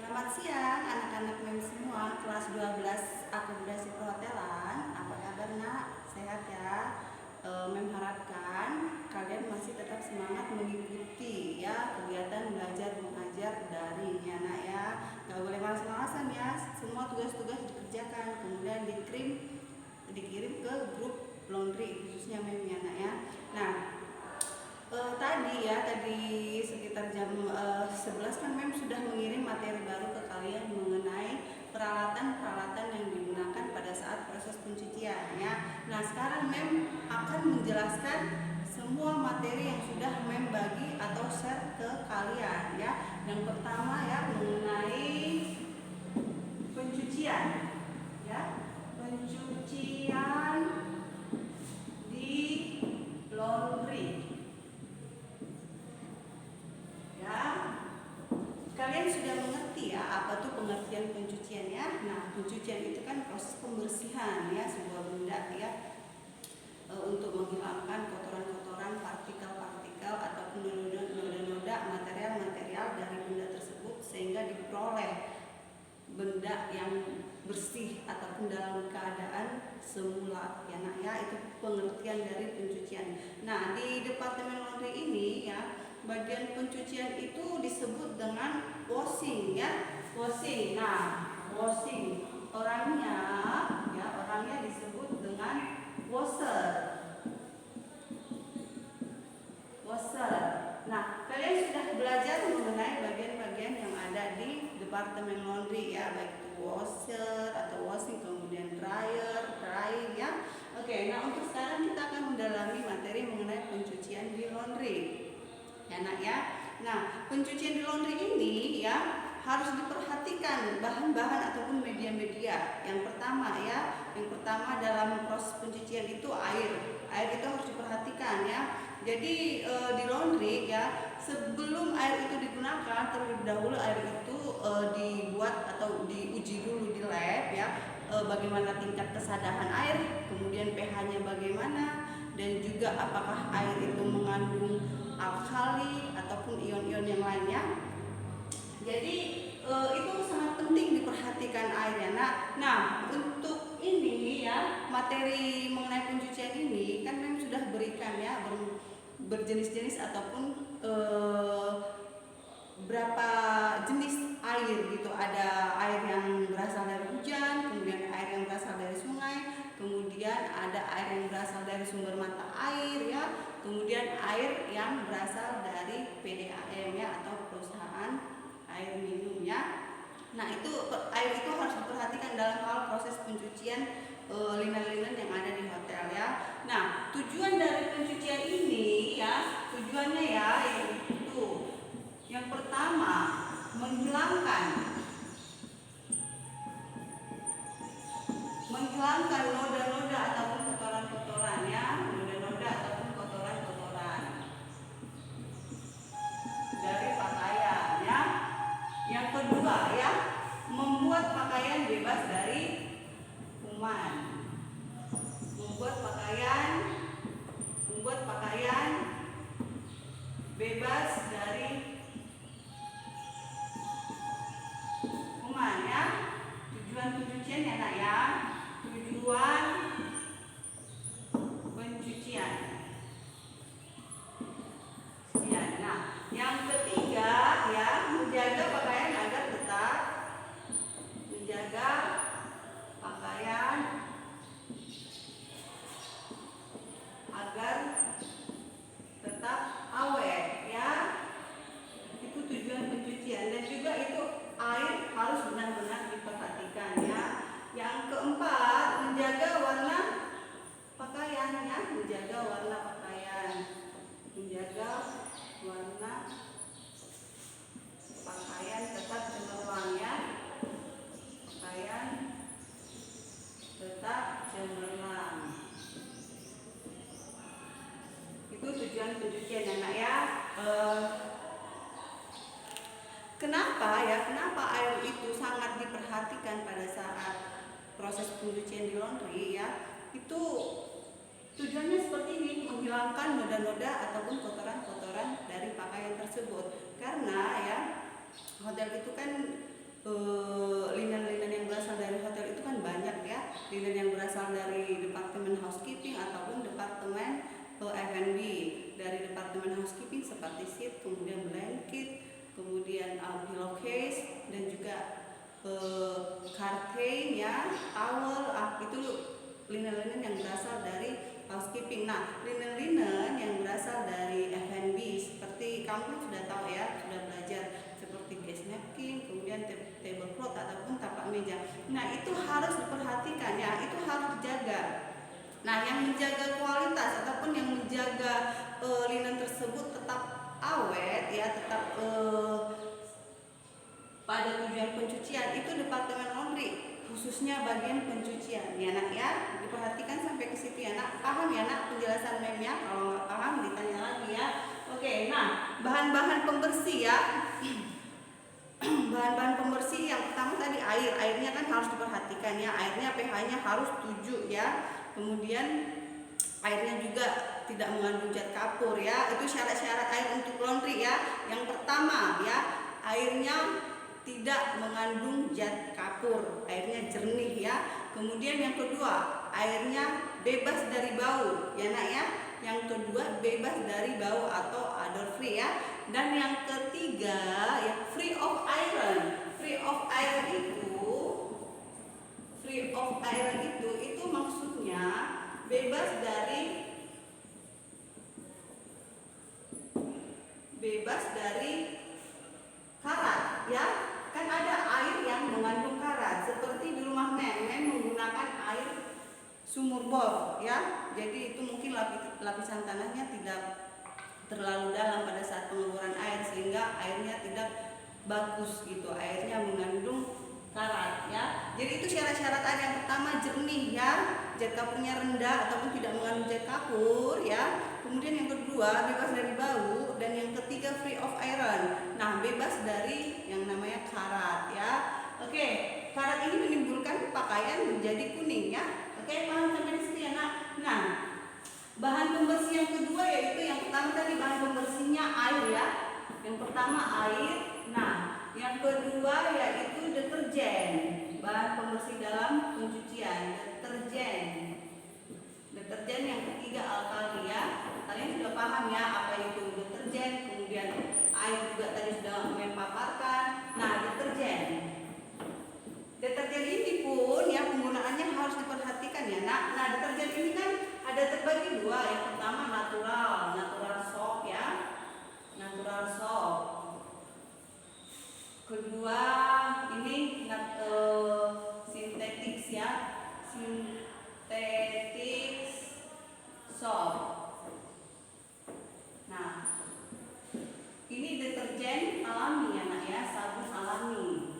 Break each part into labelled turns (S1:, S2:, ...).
S1: Selamat siang anak-anak MEM semua, kelas 12 akomodasi perhotelan. Apa kabar nak? Sehat ya? MEM harapkan kalian masih tetap semangat mengikuti ya kegiatan belajar mengajar daring ya nak ya. Gak boleh malas-malasan ya. Semua tugas-tugas dikerjakan, kemudian dikirim ke grup laundry khususnya MEM ya nak ya. Nah, tadi sekitar jam 11 kan MEM sudah mengirim materi baru ke kalian mengenai peralatan-peralatan yang digunakan pada saat proses pencucian ya. Nah, sekarang MEM akan menjelaskan semua materi yang sudah MEM bagi atau share ke kalian ya. Yang pertama ya mengenai pencucian ya. Pencucian di laundry. Kalian sudah mengerti ya apa tuh pengertian pencucian ya. Nah, pencucian itu kan proses pembersihan ya sebuah benda ya, untuk menghilangkan kotoran-kotoran, partikel-partikel ataupun noda-noda material-material dari benda tersebut sehingga diperoleh benda yang bersih ataupun dalam keadaan semula ya nak ya. Itu pengertian dari pencucian. Nah, di Departemen Laundry ini ya, bagian pencucian itu disebut dengan washing ya. Washing. Nah, washing orangnya disebut dengan washer. Washer. Nah, kalian sudah belajar mengenai bagian-bagian yang ada di Departemen Laundry ya, baik itu washer atau washing, kemudian dryer, drying ya. Oke, nah untuk sekarang kita akan mendalami materi mengenai pencucian di laundry. Ya nak ya. Nah, pencucian di laundry ini ya harus diperhatikan bahan-bahan ataupun media-media. Yang pertama dalam proses pencucian itu air. Air itu harus diperhatikan ya. Jadi di laundry ya, sebelum air itu digunakan terlebih dahulu air itu dibuat atau diuji dulu di lab ya. Bagaimana tingkat kesadaran air, kemudian pH-nya bagaimana, dan juga apakah air itu mengandung alkali ataupun ion-ion yang lainnya. Jadi itu sangat penting diperhatikan airnya. Nah, untuk ini ya, materi mengenai pencucian ini kan memang sudah berikan ya berjenis-jenis ataupun berapa jenis air gitu. Ada air yang berasal dari hujan, kemudian air yang berasal dari sungai, kemudian ada air yang berasal dari sumber mata air ya, kemudian air yang berasal dari PDAM ya atau perusahaan air minum ya. Nah, itu air itu harus diperhatikan dalam hal proses pencucian linen-linen yang ada di hotel ya. Nah, tujuan dari pencucian ini ya, tujuannya ya yaitu yang pertama menghilangkan noda-noda ataupun kotoran-kotoran ya, noda-noda ataupun kotoran-kotoran dari pakaian ya. Yang kedua ya, membuat pakaian bebas dari kuman. Membuat pakaian bebas dari kuman ya. Tujuan pencucian ya nak ya. Tujuan pencucian. Nah, yang ketiga ya, menjaga pakaian agar tetap awet ya. Itu tujuan pencucian, dan juga itu air harus benar-benar diperhatikan ya. Yang keempat, menjaga warna pakaian ya, menjaga warna pakaian tetap cemerlang ya. Pakaian tetap cemerlang. Itu tujuan pencucian ya nak ya. Kenapa air itu sangat diperhatikan pada saat proses pencucian di laundry ya? Itu tujuannya seperti ini, menghilangkan noda-noda ataupun kotoran-kotoran dari pakaian tersebut. Karena ya, hotel itu kan linen-linen yang berasal dari hotel itu kan banyak ya, linen yang berasal dari departemen housekeeping ataupun departemen F&B. Dari departemen housekeeping seperti sheet, kemudian blanket, kemudian pillowcase, dan juga curtain ya, towel, itu linen-linen yang berasal dari housekeeping. Nah, linen-linen yang berasal dari F&B seperti kamu sudah tahu ya, sudah belajar seperti gas napkin, kemudian tablecloth ataupun tapak meja. Nah, itu harus diperhatikan ya, itu harus dijaga. Nah, yang menjaga kualitas ataupun yang menjaga linen tersebut tetap awet ya, tetap pada tujuan pencucian itu departemen laundry, khususnya bagian pencucian ya nak ya. Diperhatikan sampai ke situ ya nak. Paham ya nak penjelasan memnya? Kalau nggak paham ditanya lagi ya. Oke, nah bahan-bahan pembersih ya. Bahan-bahan pembersih yang pertama tadi airnya kan harus diperhatikan ya, airnya pH-nya harus 7 ya, kemudian airnya juga tidak mengandung zat kapur ya. Itu syarat-syarat air untuk laundry ya. Yang pertama ya, airnya tidak mengandung zat kapur, airnya jernih ya. Kemudian yang kedua, airnya bebas dari bau ya nak ya. Yang kedua, bebas dari bau atau odor free ya. Dan yang ketiga ya, free of iron. Free of iron itu maksudnya bebas dari karat ya. Kan ada air yang mengandung karat, seperti di rumah Mem menggunakan air sumur bor ya. Jadi itu mungkin lapisan tanahnya tidak terlalu dalam pada saat pengeluaran air, sehingga airnya tidak bagus gitu, airnya mengandung karat ya. Jadi itu syarat-syarat air. Yang pertama jernih ya, zat kapurnya rendah ataupun tidak mengandung zat kapur ya. Kemudian yang kedua bebas dari bau, dan yang ketiga free of iron. Nah, bebas dari yang namanya karat ya. Oke, karat ini menimbulkan pakaian menjadi kuning ya. Oke, paham sampai di sini ya nak. Nah, bahan pembersih yang kedua yaitu yang pertama tadi bahan pembersihnya air ya. Yang pertama air. Nah, yang kedua yaitu deterjen. Bahan pembersih dalam pencucian, deterjen yang ketiga alkali ya. Kalian sudah paham ya apa itu deterjen, kemudian air juga tadi sudah memaparkan. Nah, deterjen ini pun ya penggunaannya harus diperhatikan ya nak. Nah, deterjen ini kan ada terbagi dua. Yang pertama natural soap ya, natural soap. Kedua ini sintetik ya, sintetik soap. Nah, ini deterjen alami ya nak ya, sabun alami.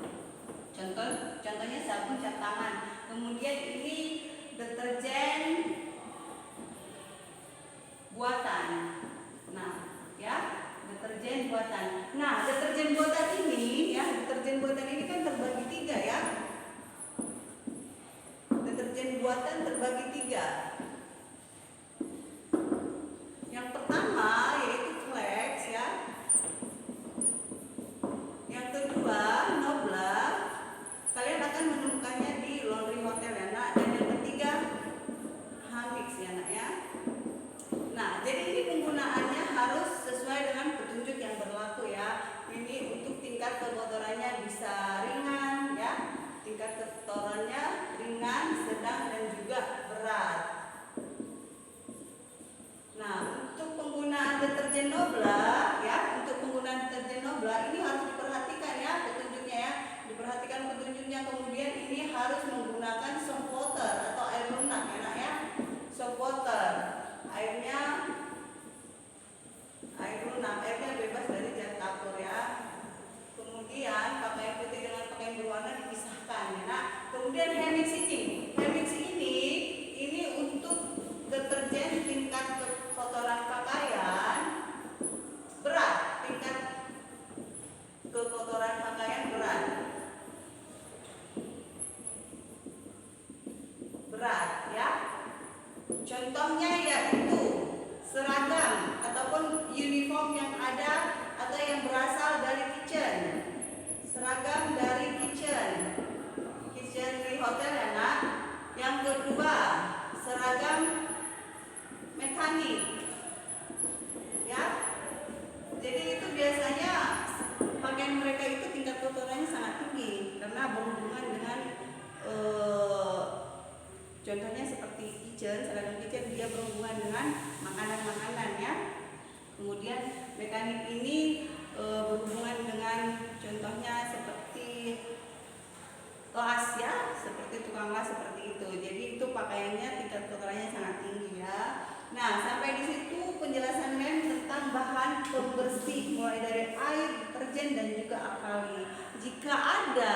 S1: Contohnya sabun cat tangan. Kemudian ini deterjen buatan. Nah, ya, deterjen buatan. Nah, deterjen buatan ini kan terbagi tiga ya. Deterjen buatan kerjain dan juga akali. Jika ada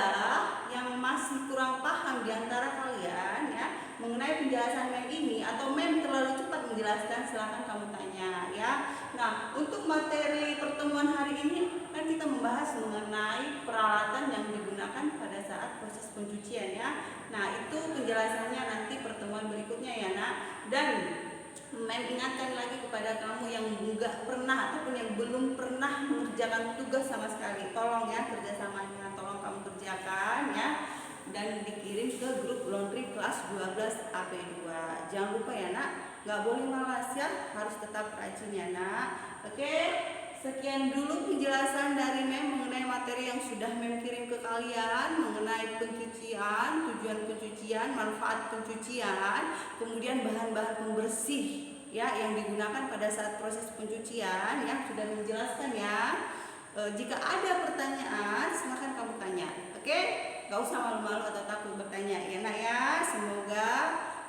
S1: yang masih kurang paham di antara kalian ya mengenai penjelasan mem ini, atau mem terlalu cepat menjelaskan, silahkan kamu tanya ya. Nah, untuk materi pertemuan hari ini kan kita membahas mengenai peralatan yang digunakan pada saat proses pencucian ya. Nah, itu penjelasannya nanti pertemuan berikutnya ya nak. Dan mem ingatkan lagi kepada kamu yang juga pernah ataupun yang belum pernah mengerjakan tugas sama sekali, tolong ya kerjasamanya, tolong kamu kerjakan ya, dan dikirim ke grup laundry kelas 12 AP2. Jangan lupa ya nak, nggak boleh malas ya, harus tetap rajin ya nak. Oke, sekian dulu penjelasan dari mem mengenai materi yang sudah mem kirim ke kalian mengenai pencucian, tujuan pencucian, manfaat pencucian, kemudian bahan-bahan pembersih ya yang digunakan pada saat proses pencucian ya, sudah menjelaskan ya. Jika ada pertanyaan silahkan kamu tanya. Oke, gak usah malu-malu atau takut bertanya ya nak ya. Semoga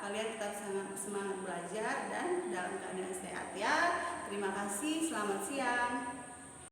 S1: kalian tetap semangat belajar dan dalam keadaan sehat ya. Terima kasih, selamat siang.